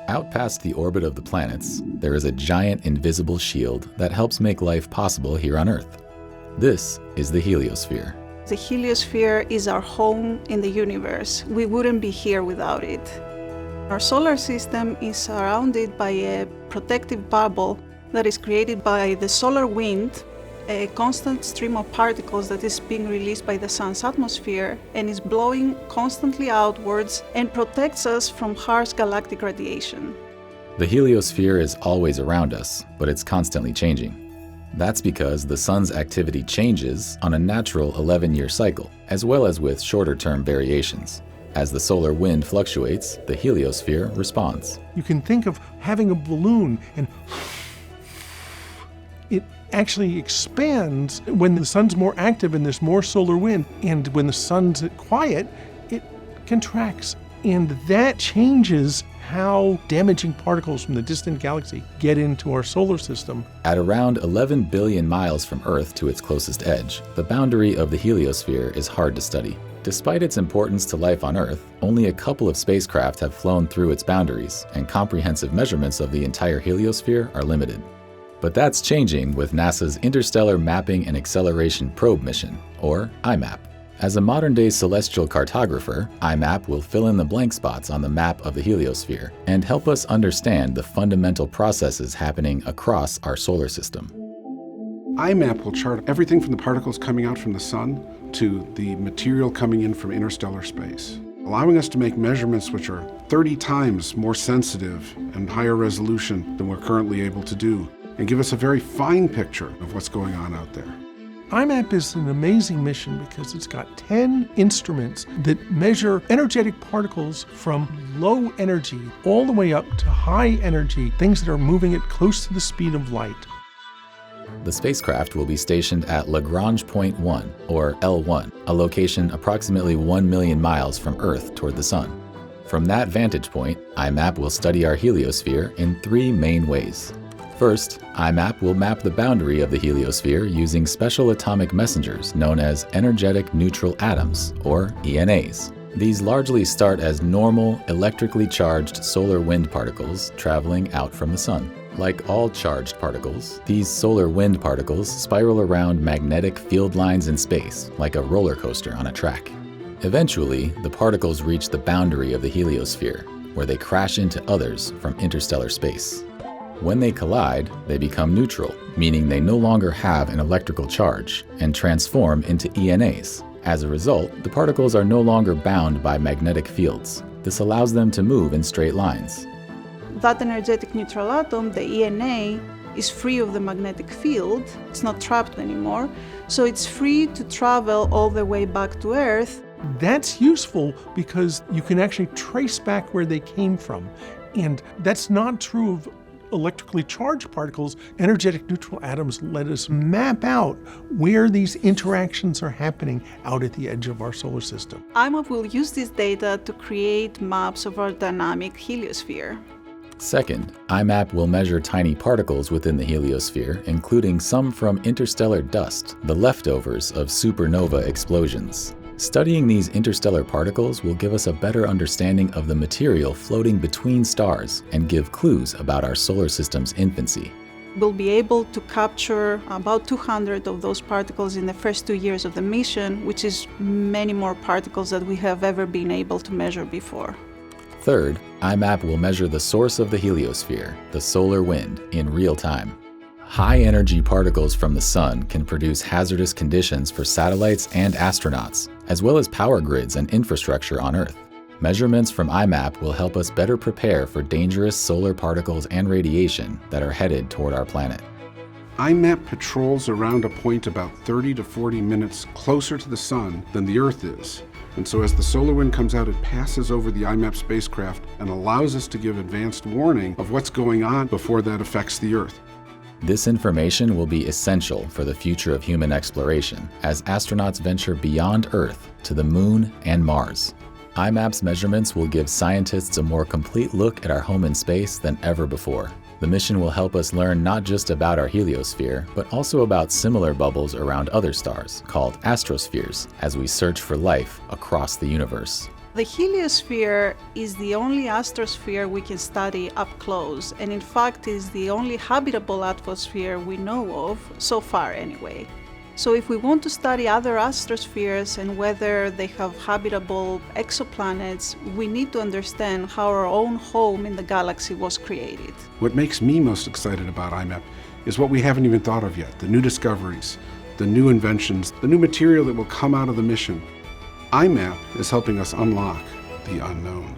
Out past the orbit of the planets, there is a giant invisible shield that helps make life possible here on Earth. This is the heliosphere. The heliosphere is our home in the universe. We wouldn't be here without it. Our solar system is surrounded by a protective bubble that is created by the solar wind, a constant stream of particles that is being released by the sun's atmosphere and is blowing constantly outwards and protects us from harsh galactic radiation. The heliosphere is always around us, but it's constantly changing. That's because the sun's activity changes on a natural 11-year cycle, as well as with shorter-term variations. As the solar wind fluctuates, the heliosphere responds. You can think of having a balloon and it actually expands when the sun's more active and there's more solar wind. And when the sun's quiet, it contracts. And that changes how damaging particles from the distant galaxy get into our solar system. At around 11 billion miles from Earth to its closest edge, the boundary of the heliosphere is hard to study. Despite its importance to life on Earth, only a couple of spacecraft have flown through its boundaries, and comprehensive measurements of the entire heliosphere are limited. But that's changing with NASA's Interstellar Mapping and Acceleration Probe mission, or IMAP. As a modern-day celestial cartographer, IMAP will fill in the blank spots on the map of the heliosphere and help us understand the fundamental processes happening across our solar system. IMAP will chart everything from the particles coming out from the sun to the material coming in from interstellar space, allowing us to make measurements which are 30 times more sensitive and higher resolution than we're currently able to do, and give us a very fine picture of what's going on out there. IMAP is an amazing mission because it's got 10 instruments that measure energetic particles from low energy all the way up to high energy, things that are moving at close to the speed of light. The spacecraft will be stationed at Lagrange Point 1, or L1, a location approximately 1 million miles from Earth toward the Sun. From that vantage point, IMAP will study our heliosphere in 3 main ways. First, IMAP will map the boundary of the heliosphere using special atomic messengers known as energetic neutral atoms, or ENAs. These largely start as normal, electrically charged solar wind particles traveling out from the sun. Like all charged particles, these solar wind particles spiral around magnetic field lines in space, like a roller coaster on a track. Eventually, the particles reach the boundary of the heliosphere, where they crash into others from interstellar space. When they collide, they become neutral, meaning they no longer have an electrical charge, and transform into ENAs. As a result, the particles are no longer bound by magnetic fields. This allows them to move in straight lines. That energetic neutral atom, the ENA, is free of the magnetic field. It's not trapped anymore, so it's free to travel all the way back to Earth. That's useful because you can actually trace back where they came from. And that's not true of electrically charged particles. Energetic neutral atoms let us map out where these interactions are happening out at the edge of our solar system. IMAP will use this data to create maps of our dynamic heliosphere. Second, IMAP will measure tiny particles within the heliosphere, including some from interstellar dust, the leftovers of supernova explosions. Studying these interstellar particles will give us a better understanding of the material floating between stars and give clues about our solar system's infancy. We'll be able to capture about 200 of those particles in the first 2 years of the mission, which is many more particles than we have ever been able to measure before. Third, IMAP will measure the source of the heliosphere, the solar wind, in real time. High-energy particles from the sun can produce hazardous conditions for satellites and astronauts, as well as power grids and infrastructure on Earth. Measurements from IMAP will help us better prepare for dangerous solar particles and radiation that are headed toward our planet. IMAP patrols around a point about 30 to 40 minutes closer to the sun than the Earth is. And so as the solar wind comes out, it passes over the IMAP spacecraft and allows us to give advanced warning of what's going on before that affects the Earth. This information will be essential for the future of human exploration as astronauts venture beyond Earth to the Moon and Mars. IMAP's measurements will give scientists a more complete look at our home in space than ever before. The mission will help us learn not just about our heliosphere, but also about similar bubbles around other stars, called astrospheres, as we search for life across the universe. The heliosphere is the only astrosphere we can study up close, and in fact is the only habitable atmosphere we know of, so far anyway. So if we want to study other astrospheres and whether they have habitable exoplanets, we need to understand how our own home in the galaxy was created. What makes me most excited about IMAP is what we haven't even thought of yet, the new discoveries, the new inventions, the new material that will come out of the mission. IMAP is helping us unlock the unknown.